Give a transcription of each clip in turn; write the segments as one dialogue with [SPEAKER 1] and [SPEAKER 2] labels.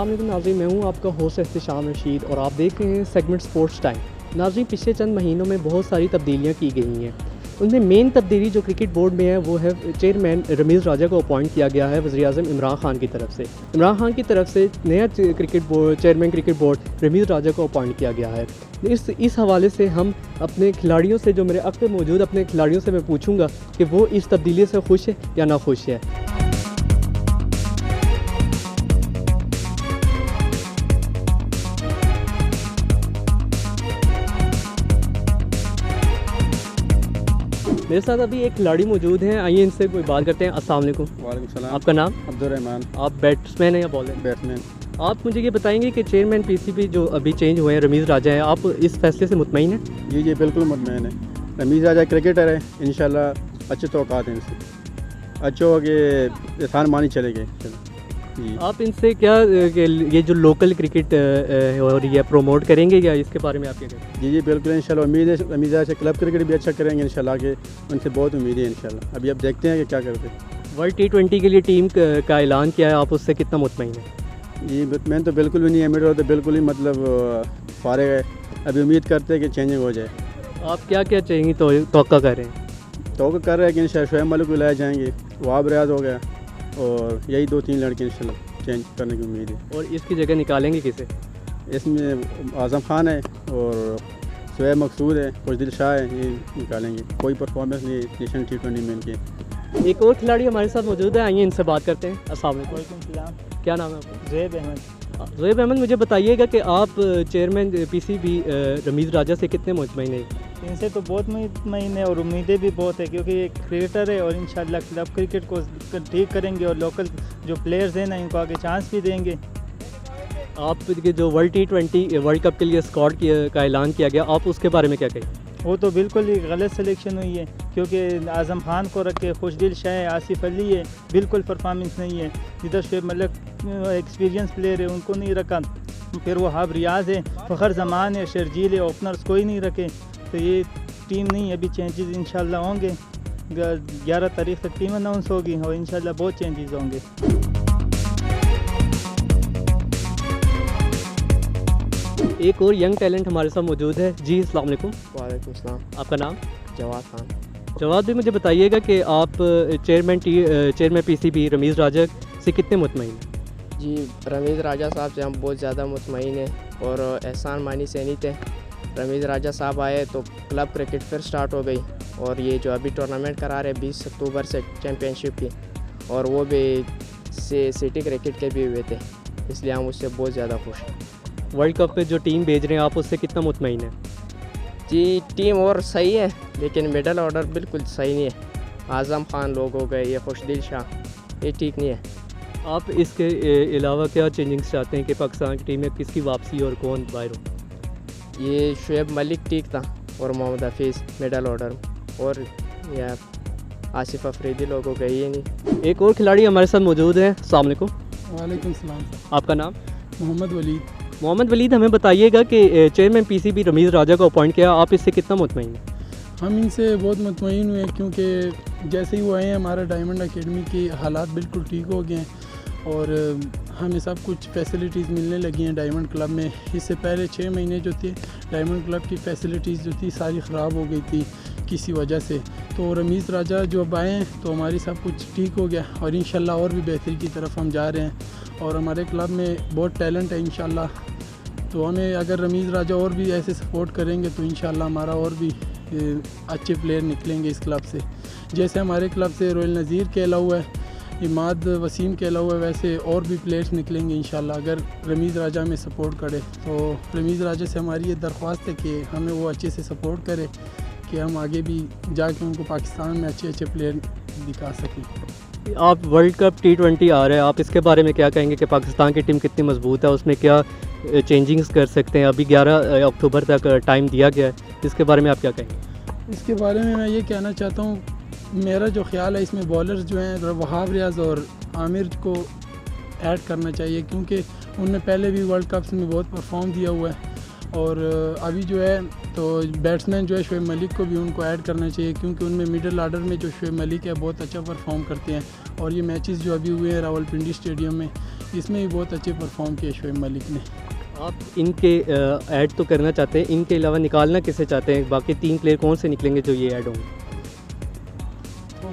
[SPEAKER 1] अस्सलाम वालेकुम नाज़रीन, मैं हूँ आपका होस्ट एहतिशाम रशीद और आप देख रहे हैं सेगमेंट स्पोर्ट्स टाइम। नाज़रीन, पिछले चंद महीनों में बहुत सारी तब्दीलियाँ की गई हैं। उनमें मेन तब्दीली जो क्रिकेट बोर्ड में है वो है चेयरमैन रमीज़ राजा को अपॉइंट किया गया है वज़ीर-ए-आज़म इमरान खान की तरफ से। इमरान खान की तरफ से नया चेयरमैन क्रिकेट बोर्ड रमीज़ राजा को अपॉइंट किया गया है। इस हवाले से हम अपने खिलाड़ियों से, जो मेरे अब पे मौजूद अपने खिलाड़ियों से मैं पूछूंगा कि वो इस तब्दीली से खुश है या ना खुश है। मेरे साथ अभी एक खिलाड़ी मौजूद हैं, आइए इनसे कोई बात करते हैं। अस्सलाम वालेकुम।
[SPEAKER 2] वालेकुम सलाम।
[SPEAKER 1] आपका नाम?
[SPEAKER 2] अब्दुर्रहमान।
[SPEAKER 1] आप बैट्समैन हैं या बॉलर?
[SPEAKER 2] बैट्समैन।
[SPEAKER 1] आप मुझे ये बताएंगे कि चेयरमैन पीसीबी जो अभी चेंज हुए हैं, रमीज़ राजा हैं, आप इस फैसले से मुतमईन हैं?
[SPEAKER 2] जी बिल्कुल मुतमईन है। रमीज़ राजा क्रिकेटर है, इंशाल्लाह अच्छे तौक़ात हैं इनसे, अच्छे हो के एहसान मानी चले गए। जी
[SPEAKER 1] आप इनसे क्या ये जो लोकल क्रिकेट हो रही है प्रोमोट करेंगे या इसके बारे में आप क्या कहेंगे?
[SPEAKER 2] जी बिल्कुल इंशाल्लाह उम्मीद है रमीज़ राजा से क्लब क्रिकेट भी अच्छा करेंगे इंशाल्लाह, के उनसे बहुत उम्मीद है इंशाल्लाह। अभी अब देखते हैं कि क्या करते हैं।
[SPEAKER 1] वर्ल्ड T20 के लिए टीम का ऐलान किया है, आप उससे कितना मुतमईन हैं?
[SPEAKER 2] जी मुतमईन तो बिल्कुल भी नहीं है, मेरे तो बिल्कुल ही मतलब फारिग है। अभी उम्मीद करते हैं कि चेंजिंग हो जाए।
[SPEAKER 1] आप क्या क्या चाहिए तोक़ा कर रहे हैं?
[SPEAKER 2] तो कर रहे हैं कि इंशाल्लाह शोएब मलिक को लाए जाएंगे, वहाब रियाज हो गया और यही 2-3 लड़के इंशाल्लाह चेंज करने की उम्मीद है।
[SPEAKER 1] और इसकी जगह निकालेंगे किसे?
[SPEAKER 2] इसमें आज़म खान है और शोएब मकसूद है, खुशदिल शाह है, ये निकालेंगे। कोई परफॉर्मेंस नहीं नेशनल T20 में इनके।
[SPEAKER 1] एक और खिलाड़ी हमारे साथ मौजूद है, आइए इनसे बात करते हैं। अस्सलाम वालेकुम।
[SPEAKER 3] वालेकुम।
[SPEAKER 1] क्या नाम है आपका?
[SPEAKER 3] ज़ुहैब अहमद।
[SPEAKER 1] ज़ुहैब अहमद, मुझे बताइएगा कि आप चेयरमैन पीसीबी रमीज़ राजा से कितने मुतमईन हैं?
[SPEAKER 3] इनसे तो बहुत मुतमईन है और उम्मीदें भी बहुत है, क्योंकि एक क्रिकेटर है और इंशाल्लाह क्लब क्रिकेट को ठीक करेंगे और लोकल जो प्लेयर्स हैं ना इनको आगे चांस भी देंगे।
[SPEAKER 1] आप के जो वर्ल्ड T20 वर्ल्ड कप के लिए स्क्वाड का ऐलान किया गया, आप उसके बारे में क्या कहें?
[SPEAKER 3] वो तो बिल्कुल ही गलत सिलेक्शन हुई है, क्योंकि आज़म खान को रख के खुशदिल शाह है, आसिफ अली है, बिल्कुल परफॉर्मेंस नहीं है। जिधर शोएब मलिक एक्सपीरियंस प्लेयर है उनको नहीं रखा, फिर वो वहाब रियाज है, फ़खर जमान है, शर्जील है, ओपनर्स कोई नहीं रखे, तो ये टीम नहीं। अभी चेंजेस इंशाल्लाह होंगे, 11 तारीख तक टीम अनाउंस होगी और इंशाल्लाह बहुत चेंजेस होंगे।
[SPEAKER 1] एक और यंग टैलेंट हमारे साथ मौजूद है। जी अस्सलाम वालेकुम।
[SPEAKER 4] वालेकुम सलाम।
[SPEAKER 1] आपका नाम?
[SPEAKER 4] जवाद खान।
[SPEAKER 1] जवाद भी, मुझे बताइएगा कि आप चेयरमैन पीसीबी रमीज़ राजा से कितने मुतमईन हैं?
[SPEAKER 4] जी रमीज़ राजा साहब से हम बहुत ज़्यादा मुतमईन हैं और एहसान मानी से नहीं थे। रमीज़ राजा साहब आए तो क्लब क्रिकेट फिर स्टार्ट हो गई और ये जो अभी टूर्नामेंट करा रहे 20 अक्टूबर से चैम्पियनशिप की, और वो भी सिटी क्रिकेट के भी हुए थे, इसलिए हम उससे बहुत ज़्यादा खुश हैं।
[SPEAKER 1] वर्ल्ड कप पे जो टीम भेज रहे हैं, आप उससे कितना मुतमईन हैं?
[SPEAKER 4] जी टीम और सही है, लेकिन मिडल ऑर्डर बिल्कुल सही नहीं है। आज़म खान लोग हो गए, ये खुशदिल शाह, ये ठीक नहीं है।
[SPEAKER 1] आप इसके अलावा क्या चेंजिंग्स चाहते हैं कि पाकिस्तान की टीम में किसकी वापसी और कौन बाहर हो?
[SPEAKER 4] ये शोएब मलिक ठीक था और मोहम्मद हफीज़ मिडल ऑर्डर, और या आसिफ अफरीदी लोग हो गए, ये नहीं।
[SPEAKER 1] एक और खिलाड़ी हमारे साथ मौजूद है। अस्सलाम वालेकुम।
[SPEAKER 5] वालेकुम सलाम।
[SPEAKER 1] आपका नाम?
[SPEAKER 5] मोहम्मद वलीद।
[SPEAKER 1] मोहम्मद वलीद, हमें बताइएगा कि चेयरमैन पीसीबी रमीज़ राजा को अपॉइंट किया, आप इससे कितना मुतमईन हैं?
[SPEAKER 5] हम इनसे बहुत मुतमईन हुए, क्योंकि जैसे ही वो आए हैं हमारा डायमंड एकेडमी के हालात बिल्कुल ठीक हो गए हैं और हमें सब कुछ फैसिलिटीज़ मिलने लगी हैं डायमंड क्लब में। इससे पहले 6 महीने जो थे डायमंड क्लब की फैसिलिटीज़ जो थी सारी ख़राब हो गई थी किसी वजह से। तो रमीज़ राजा जो अब आए हैं तो हमारी सब कुछ ठीक हो गया और इंशाल्लाह और भी बेहतरी की तरफ हम जा रहे हैं और हमारे क्लब में बहुत टैलेंट है इंशाल्लाह। तो हमें अगर रमीज़ राजा और भी ऐसे सपोर्ट करेंगे तो इंशाल्लाह हमारा और भी अच्छे प्लेयर निकलेंगे इस क्लब से। जैसे हमारे क्लब से रोयल नज़ीर के अलावा है, इमाद वसीम के अलावा, वैसे और भी प्लेयर्स निकलेंगे इंशाल्लाह अगर रमीज़ राजा में सपोर्ट करे। तो रमीज़ राजा से हमारी ये दरख्वास्त है कि हमें वो अच्छे से सपोर्ट करे कि हम आगे भी जाके उनको पाकिस्तान में अच्छे अच्छे प्लेयर दिखा सकें।
[SPEAKER 1] आप वर्ल्ड कप T20 आ रहे हैं, आप इसके बारे में क्या कहेंगे कि पाकिस्तान की टीम कितनी मजबूत है, उसमें क्या चेंजिंग्स कर सकते हैं? अभी 11 अक्टूबर तक टाइम दिया गया है, इसके बारे में आप क्या कहेंगे?
[SPEAKER 5] इसके बारे में मैं ये कहना चाहता हूँ, मेरा जो ख्याल है इसमें बॉलर्स जो हैं वहाब रियाज और आमिर को ऐड करना चाहिए, क्योंकि उनने पहले भी वर्ल्ड कप्स में बहुत परफॉर्म दिया हुआ है और अभी जो है तो बैट्समैन जो है शोएब मलिक को भी उनको ऐड करना चाहिए, क्योंकि उनमें मिडिल आर्डर में जो शोएब मलिक है बहुत अच्छा परफॉर्म करते हैं और ये मैचेस जो अभी हुए हैं रावलपिंडी स्टेडियम में, इसमें भी बहुत अच्छे परफॉर्म किए शोएब मलिक ने।
[SPEAKER 1] आप इनके ऐड तो करना चाहते हैं, इनके अलावा निकालना किसे चाहते हैं? बाकी 3 प्लेयर कौन से निकलेंगे जो ये ऐड होंगे?
[SPEAKER 5] तो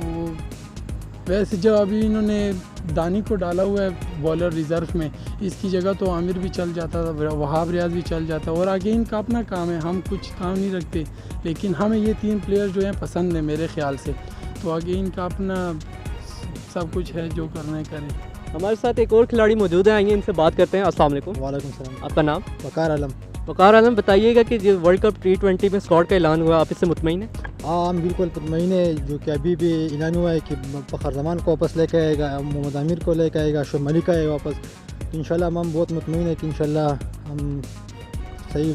[SPEAKER 5] वैसे जब अभी इन्होंने दानी को डाला हुआ है बॉलर रिज़र्व में, इसकी जगह तो आमिर भी चल जाता था, वहाब रियाज भी चल जाता, और आगे इनका अपना काम है, हम कुछ काम नहीं रखते, लेकिन हमें ये 3 प्लेयर जो हैं पसंद है मेरे ख्याल से। तो आगे इनका अपना सब कुछ है, जो करना है करें।
[SPEAKER 1] हमारे साथ एक और खिलाड़ी मौजूद है, आइए इनसे बात करते हैं। अस्सलाम वालेकुम।
[SPEAKER 6] वालेकुम सलाम।
[SPEAKER 1] आपका नाम?
[SPEAKER 6] वकार आलम।
[SPEAKER 1] वकार आलम, बताइएगा कि जो वर्ल्ड कप T20 में स्क्वाड का ऐलान हुआ, आप इससे मुतमईन हैं?
[SPEAKER 6] हाँ, हम बिल्कुल मुतमईन है, जो कि अभी भी ऐलान हुआ है कि फ़खर ज़मान को वापस लेकर आएगा, मोहम्मद आमिर को लेकर आएगा, शोएब मलिक आएगा वापस। तो इंशाल्लाह हम बहुत मुतमईन है कि इंशाल्लाह हम सही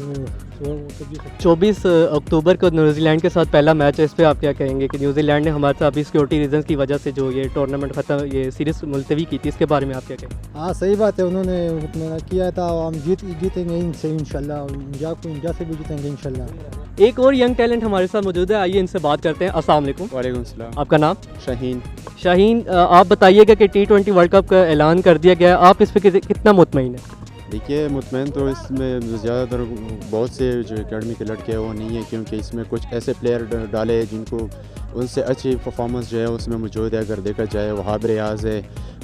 [SPEAKER 1] 24 अक्टूबर को न्यूजीलैंड के साथ पहला मैच है, इस पर आप क्या कहेंगे कि न्यूजीलैंड ने हमारे साथ अभी सिक्योरिटी रीजंस की वजह से जो ये टूर्नामेंट ख़त्म, ये सीरीज़ मुलतवी की थी, इसके बारे में आप क्या कहेंगे?
[SPEAKER 6] हाँ, सही बात है, उन्होंने मुतमईन किया था, हम जीतेंगे इनसे इंशाल्लाह, इंडिया से भी जीतेंगे इंशाल्लाह।
[SPEAKER 1] एक और यंग टैलेंट हमारे साथ मौजूद है, आइए इनसे बात करते हैं। अस्सलाम वालेकुम।
[SPEAKER 2] वालेकुम सलाम।
[SPEAKER 1] आपका नाम?
[SPEAKER 2] शाहीन।
[SPEAKER 1] शाहीन, आप बताइएगा कि T20 वर्ल्ड कप का ऐलान कर दिया गया है, आप इस पर कितना मुतमईन है?
[SPEAKER 2] देखिए, मुतमईन तो इसमें ज़्यादातर बहुत से जो एकेडमी के लड़के हैं वो नहीं है, क्योंकि इसमें कुछ ऐसे प्लेयर डाले हैं जिनको उनसे अच्छी परफॉर्मेंस जो है उसमें मौजूद है। अगर देखा जाए वहाब रियाज है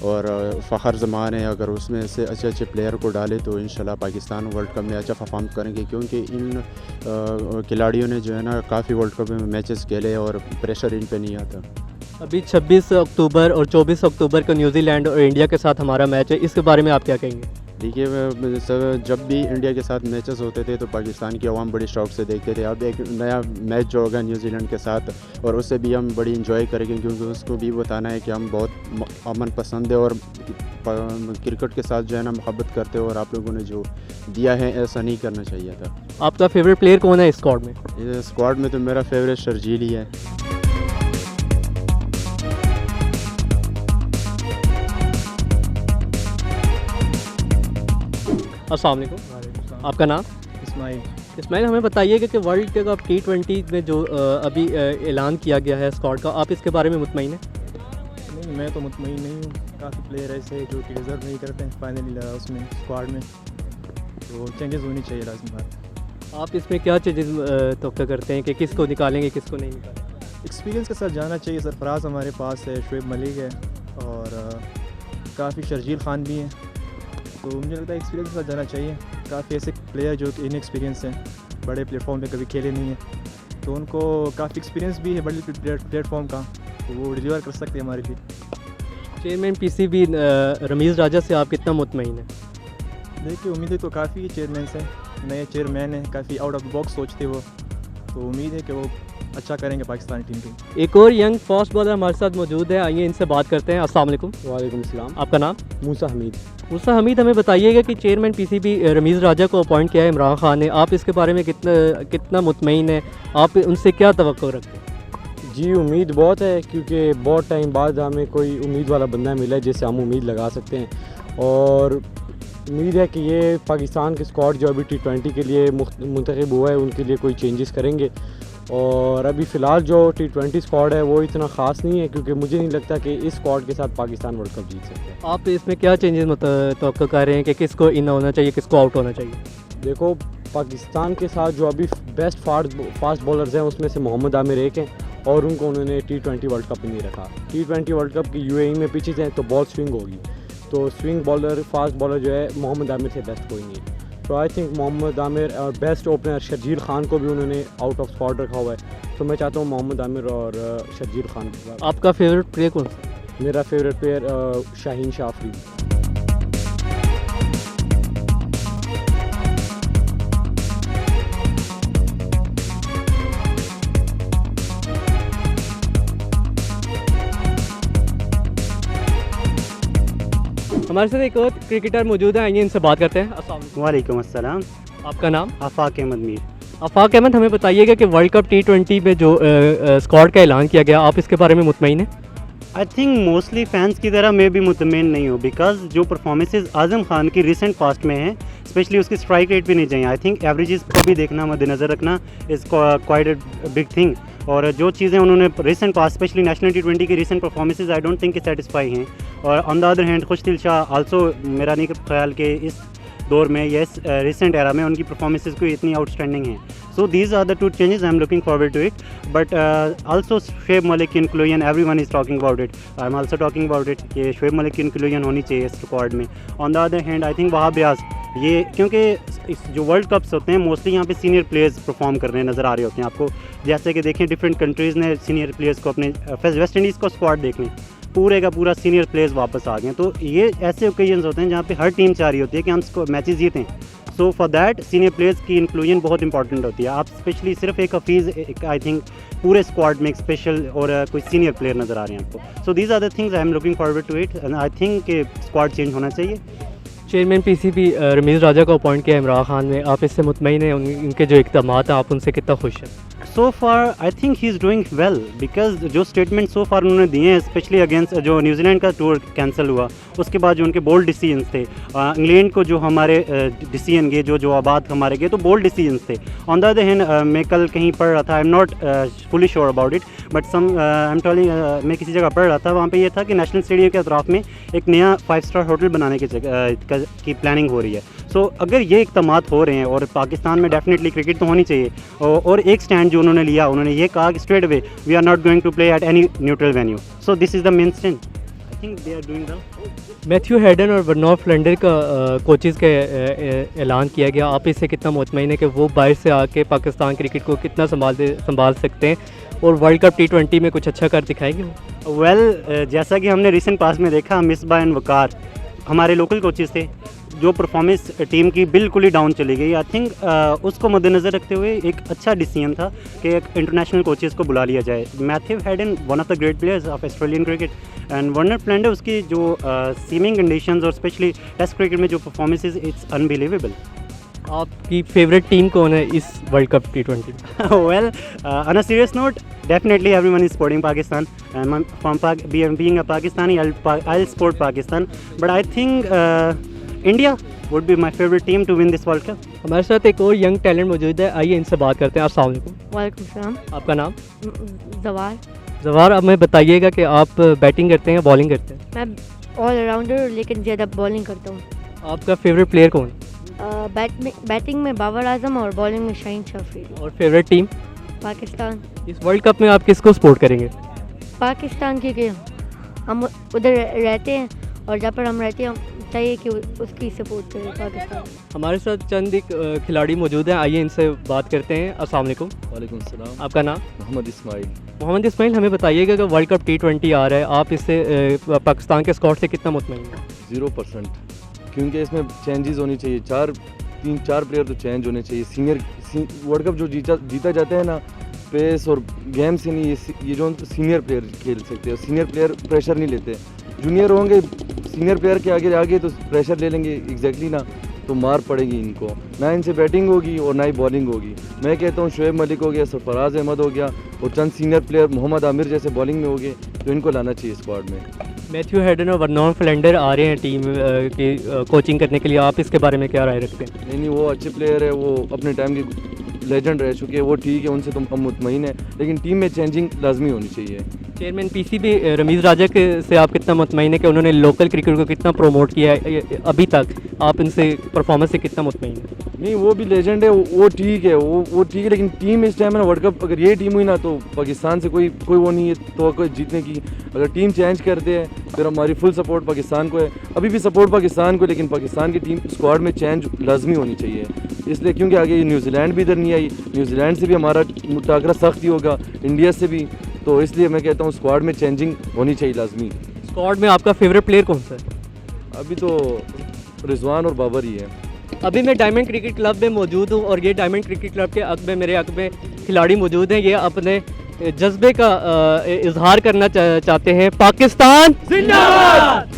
[SPEAKER 2] और फ़खर ज़मान है, अगर उसमें से अच्छे अच्छे प्लेयर को डाले तो इंशाल्लाह पाकिस्तान वर्ल्ड कप में अच्छा परफॉर्म करेंगे, क्योंकि इन खिलाड़ियों ने जो है ना काफ़ी वर्ल्ड कप में मैचेस खेले और प्रेशर इन पे नहीं आता।
[SPEAKER 1] अभी 26 अक्टूबर और 24 अक्टूबर को न्यूजीलैंड और इंडिया के साथ हमारा मैच है, इसके बारे में आप क्या कहेंगे?
[SPEAKER 2] देखिए, सर जब भी इंडिया के साथ मैचेस होते थे तो पाकिस्तान की आवाम बड़ी शौक से देखते थे। अब एक नया मैच जो होगा न्यूजीलैंड के साथ, और उससे भी हम बड़ी इंजॉय करेंगे, क्योंकि उसको भी बताना है कि हम बहुत अमन पसंद है और क्रिकेट के साथ जो है ना मोहब्बत करते हो, और आप लोगों ने जो दिया है ऐसा नहीं करना चाहिए था।
[SPEAKER 1] आपका फेवरेट प्लेयर कौन है इस स्क्वाड में?
[SPEAKER 2] इस स्क्वाड में तो मेरा फेवरेट शर्जील ही है।
[SPEAKER 1] अस्सलाम वालेकुम। आपका नाम?
[SPEAKER 3] इस्माइल।
[SPEAKER 1] इस्माइल, हमें बताइएगा कि वर्ल्ड कप T20 में जो अभी ऐलान किया गया है स्क्वाड का, आप इसके बारे में मुतमईन हैं?
[SPEAKER 3] नहीं, मैं तो मुतमईन नहीं हूँ। काफ़ी प्लेयर ऐसे हैं जो कि डिज़र्व नहीं करते हैं फाइनली उसमें स्क्वाड में, तो चेंजेस होनी चाहिए लाजमी बात।
[SPEAKER 1] आप इसमें क्या चीज़ें तवक्को करते हैं कि किसको निकालेंगे, किसको नहीं निकालेंगे?
[SPEAKER 3] एक्सपीरियंस के साथ जाना चाहिए। सरफराज हमारे पास है, शोएब मलिक है, और काफ़ी शर्जील खान भी हैं, तो मुझे लगता है एक्सपीरियंस के साथ जाना चाहिए। काफ़ी ऐसे प्लेयर जो कि इनएक्सपीरियंस हैं, बड़े प्लेटफॉर्म पे कभी खेले नहीं हैं, तो उनको काफ़ी एक्सपीरियंस भी है बड़े प्लेटफॉर्म का, तो वो डिलीवर कर सकते हैं हमारे लिए।
[SPEAKER 1] चेयरमैन PCB रमीज़ राजा से आप कितना मुतमईन हैं?
[SPEAKER 3] देखिए, उम्मीदें तो काफ़ी चेयरमैन से, नए चेयरमैन हैं, काफ़ी आउट ऑफ द बॉक्स सोचते वो, तो उम्मीद है कि वो अच्छा करेंगे पाकिस्तानी टीम के।
[SPEAKER 1] एक और यंग फास्ट बॉलर हमारे साथ मौजूद है, आइए इनसे बात करते हैं। अस्सलाम वालेकुम।
[SPEAKER 7] वालेकुम सलाम।
[SPEAKER 1] आपका नाम?
[SPEAKER 7] मूसा हमीद।
[SPEAKER 1] मूसा हमीद, हमें बताइएगा कि चेयरमैन PCB रमीज़ राजा को अपॉइंट किया है इमरान खान ने, आप इसके बारे में कितना मुतमईन है, आप उनसे क्या तवक्को रखते हैं?
[SPEAKER 7] जी, उम्मीद बहुत है, क्योंकि बहुत टाइम बाद हमें कोई उम्मीद वाला बंदा मिला है जिससे हम उम्मीद लगा सकते हैं, और उम्मीद है कि ये पाकिस्तान के स्क्वाड जो अभी T20 के लिए मुंतखब हुआ है उनके लिए कोई चेंजेस करेंगे। और अभी फ़िलहाल जो T20 स्क्वाड है वो इतना ख़ास नहीं है, क्योंकि मुझे नहीं लगता कि इस स्क्वाड के साथ पाकिस्तान वर्ल्ड कप जीत सकता है।
[SPEAKER 1] आप इसमें क्या चेंजेस तवक्को कर रहे हैं कि किसको इन होना चाहिए, किसको आउट होना चाहिए?
[SPEAKER 7] देखो, पाकिस्तान के साथ जो अभी बेस्ट फास्ट बॉलर्स हैं उसमें से मोहम्मद आमिर एक हैं, और उनको उन्होंने T20 वर्ल्ड कप में नहीं रखा। T20 वर्ल्ड कप की UAE में पिचेज हैं तो बॉल स्विंग होगी, तो स्विंग बॉलर फास्ट बॉलर जो है मोहम्मद आमिर से बेस्ट कोई नहीं है। तो आई थिंक मोहम्मद आमिर और बेस्ट ओपनर शर्जील खान को भी उन्होंने आउट ऑफ स्क्वाड रखा हुआ है, तो मैं चाहता हूँ मोहम्मद आमिर और शर्जील खान।
[SPEAKER 1] आपका फेवरेट प्लेयर कौन सा?
[SPEAKER 7] मेरा फेवरेट प्लेयर शाहीन शाह अफरीदी।
[SPEAKER 1] हमारे साथ एक और क्रिकेटर मौजूद है, आइए इनसे बात करते हैं। अस्सलाम वालेकुम।
[SPEAKER 8] वालेकुम अस्सलाम।
[SPEAKER 1] आपका नाम?
[SPEAKER 8] आफाक अहमद मीर।
[SPEAKER 1] आफाक अहमद, हमें बताइएगा कि वर्ल्ड कप T20 में जो स्क्वाड का ऐलान किया गया, आप इसके बारे में मुतमईन हैं?
[SPEAKER 8] आई थिंक मोस्टली फैंस की तरह मैं भी मुतमईन नहीं हूँ, बिकॉज जो परफॉर्मेंसेस आज़म खान की रिसेंट पास्ट में हैं, स्पेशली उसकी स्ट्राइक रेट भी नहीं चाहिए। आई थिंक एवरेजेस को भी देखना, मद्देनज़र रखना is quite a big thing. और जो चीज़ें उन्होंने recent past specially national T20 की recent performances I don't think satisfy हैं, और on the other hand Khushdil Shah also मेरा नहीं ख्याल कि इस दौर में या इस रिसेंट एरा में उनकी परफॉर्मेंसेस कोई इतनी आउटस्टैंडिंग हैं. So these are the two changes I am looking forward to it. But also Shoaib Malik की inclusion everyone is talking about it. I am also talking about it कि शोएब मलिक की इंक्लूजन होनी चाहिए इस रिकॉर्ड में. On the other hand I think Wahab Riaz ये क्योंकि इस जो वर्ल्ड कप्स होते हैं मोस्टली यहाँ पे सीनियर प्लेयर्स परफॉर्म कर रहे नज़र आ रहे होते हैं आपको. जैसे कि देखें डिफरेंट कंट्रीज़ ने सीनियर प्लेयर्स को अपने वेस्ट इंडीज़ को स्क्वाड देख लें, पूरे का पूरा सीनियर प्लेयर्स वापस आ गए. तो ये ऐसे ओकेजन्स होते हैं जहाँ पे हर टीम चाह रही होती है कि हम मैचेस जीतें. So for that senior players की इंक्लूजन बहुत इंपॉर्टेंट होती है. आप स्पेशली सिर्फ एक हफीज़ आई थिंक पूरे स्क्वाड में एक स्पेशल और कोई सीनियर प्लेयर नज़र आ रहे हैं आपको. So these are the things I am looking forward to it and I think कि स्क्वाड चेंज होना चाहिए.
[SPEAKER 1] चेयरमैन पीसीबी रमीज़ राजा को अपॉइंट किया इमरान खान ने, आप इससे मुतमईन हैं? उनके जो इक़दामात हैं आप उनसे कितना खुश हैं?
[SPEAKER 8] So far I think he is doing well because जो स्टेटमेंट सो फार उन्होंने दिए हैं स्पेशली अगेंस्ट जो न्यूजीलैंड का टूर कैंसिल हुआ उसके बाद जो उनके बोल्ड डिसीजंस थे, इंग्लैंड को जो हमारे डिसीजन गए जो आबाद हमारे गए तो बोल्ड डिसीजंस थे. ऑन द अदर हैंड मैं कल कहीं पढ़ रहा था, I am not fully sure about it but I am telling मैं किसी जगह पढ़ रहा था, वहाँ पे ये था कि नेशनल स्टेडियम के अतराफ में एक नया 5 स्टार होटल बनाने की प्लानिंग हो रही है. सो अगर ये इक़दामात हो रहे हैं और पाकिस्तान में डेफिनेटली क्रिकेट तो होनी चाहिए. और एक स्टैंड जो उन्होंने लिया, उन्होंने ये कहा कि straight away we are not going to play at any neutral venue. So this is the main stand. I think they are doing well.
[SPEAKER 1] Matthew Hayden और बर्नॉर्ड फ्लेंडर का कोचेज़ का ऐलान किया गया, आप इससे कितना मुतमईन है कि वो बाहर से आके पाकिस्तान क्रिकेट को कितना संभाल सकते हैं और वर्ल्ड कप T20 में कुछ अच्छा कर दिखाएंगे वो?
[SPEAKER 8] वेल जैसा कि हमने रिसेंट पास में देखा, मिसबा एंड वकार हमारे लोकल कोचेज़ थे, जो परफॉर्मेंस टीम की बिल्कुल ही डाउन चली गई. आई थिंक उसको मद्देनज़र रखते हुए एक अच्छा डिसीजन था कि एक इंटरनेशनल कोचेज़ को बुला लिया जाए. Matthew Hayden one of the great players of Australian cricket and Barnard Flander उसकी जो सीमिंग कंडीशंस और स्पेशली टेस्ट क्रिकेट में जो परफॉर्मेंसेस इट्स अनबिलीवेबल.
[SPEAKER 1] आपकी फेवरेट टीम कौन है इस world cup T20?
[SPEAKER 8] Well, on a serious note, definitely everyone is supporting Pakistan. And from being a Pakistani, I'll support Pakistan. But I think India would be my favorite team to win this World Cup.
[SPEAKER 1] हमारे साथ एक और young talent मौजूद है, आइए इनसे बात करते हैं. अस्सलाम वालेकुम.
[SPEAKER 9] वालेकुम सलाम.
[SPEAKER 1] आपका नाम?
[SPEAKER 9] जवार.
[SPEAKER 1] जवार, अब मैं बताइएगा कि आप बैटिंग करते हैं या बॉलिंग करते हैं?
[SPEAKER 9] मैं ऑलराउंडर लेकिन ज़्यादा बॉलिंग करता हूँ.
[SPEAKER 1] आपका फेवरेट प्लेयर कौन?
[SPEAKER 9] बैटिंग में बाबर आजम और बॉलिंग में शाहीन शाह अफरीदी.
[SPEAKER 1] और फेवरेट टीम?
[SPEAKER 9] पाकिस्तान.
[SPEAKER 1] इस वर्ल्ड कप में आप किसको सपोर्ट करेंगे?
[SPEAKER 9] पाकिस्तान, क्योंकि हम उधर रहते हैं और जहाँ पर हम रहते हैं चाहिए कि उसकी सपोर्ट करें पाकिस्तान.
[SPEAKER 1] हमारे साथ चंद एक खिलाड़ी मौजूद हैं, आइए इनसे बात करते हैं. अस्सलाम वालेकुम.
[SPEAKER 10] वालेकुम सलाम.
[SPEAKER 1] आपका नाम?
[SPEAKER 10] मोहम्मद इस्माइल.
[SPEAKER 1] मोहम्मद इस्माइल, हमें बताइएगा कि वर्ल्ड कप T20 आ रहा है, आप इससे पाकिस्तान के स्क्वाड से कितना मुतमईन हैं?
[SPEAKER 10] 0%, क्योंकि इसमें चेंजेस होनी चाहिए. 3-4 प्लेयर तो चेंज होने चाहिए. सीनियर वर्ल्ड कप जो जीता जाता है ना पेस और गेम से नहीं, ये जो सीनियर प्लेयर खेल सकते हैं. सीनियर प्लेयर प्रेशर नहीं लेते. जूनियर होंगे सीनियर प्लेयर के आगे तो प्रेशर ले लेंगे एग्जैक्टली ना, तो मार पड़ेगी इनको. ना इनसे बैटिंग होगी और ना ही बॉलिंग होगी. मैं कहता हूँ शोएब मलिक हो गया, सरफराज अहमद हो गया और चंद सीनियर प्लेयर मोहम्मद आमिर जैसे बॉलिंग में हो गए तो इनको लाना चाहिए स्क्वाड में.
[SPEAKER 1] मैथ्यू हेडन और बर्नॉर्ड फ्लेंडर आ रहे हैं टीम की कोचिंग करने के लिए, आप इसके बारे में क्या राय रखते हैं?
[SPEAKER 10] नहीं, वो अच्छे प्लेयर है, वो अपने टाइम के लेजेंड रह चुके हैं, वो ठीक है, उनसे तो हम मुतमईन है, लेकिन टीम में चेंजिंग लाजमी होनी चाहिए.
[SPEAKER 1] चेयरमैन पीसीबी रमीज़ राजा से आप कितना मुतमईन है कि उन्होंने लोकल क्रिकेट को कितना प्रमोट किया है अभी तक, आप इनसे परफॉर्मेंस से कितना मुतमईन है?
[SPEAKER 10] नहीं, वो भी लेजेंड है, वो ठीक है, वो ठीक है, लेकिन टीम इस टाइम है ना वर्ल्ड कप अगर ये टीम हुई ना तो पाकिस्तान से कोई वो नहीं है तो कोई जीतने की. अगर टीम चेंज करते हैं फिर हमारी फुल सपोर्ट पाकिस्तान को है. अभी भी सपोर्ट पाकिस्तान को, लेकिन पाकिस्तान की टीम स्क्वाड में चेंज लाजमी होनी चाहिए. इसलिए क्योंकि आगे न्यूजीलैंड भी इधर नहीं आई, न्यूजीलैंड से भी हमारा मुटाकरा सख्त ही होगा, इंडिया से भी, तो इसलिए मैं कहता हूँ स्क्वाड में चेंजिंग होनी चाहिए लाजमी.
[SPEAKER 1] स्क्वाड में आपका फेवरेट प्लेयर कौन सा है?
[SPEAKER 10] अभी तो रिजवान और बाबर ही है.
[SPEAKER 1] अभी मैं डायमंड क्रिकेट क्लब में मौजूद हूँ और ये डायमंड क्रिकेट क्लब के हक़ में मेरे हक़ में खिलाड़ी मौजूद हैं. ये अपने जज्बे का इजहार करना चाहते हैं. पाकिस्तान जिंदाबाद.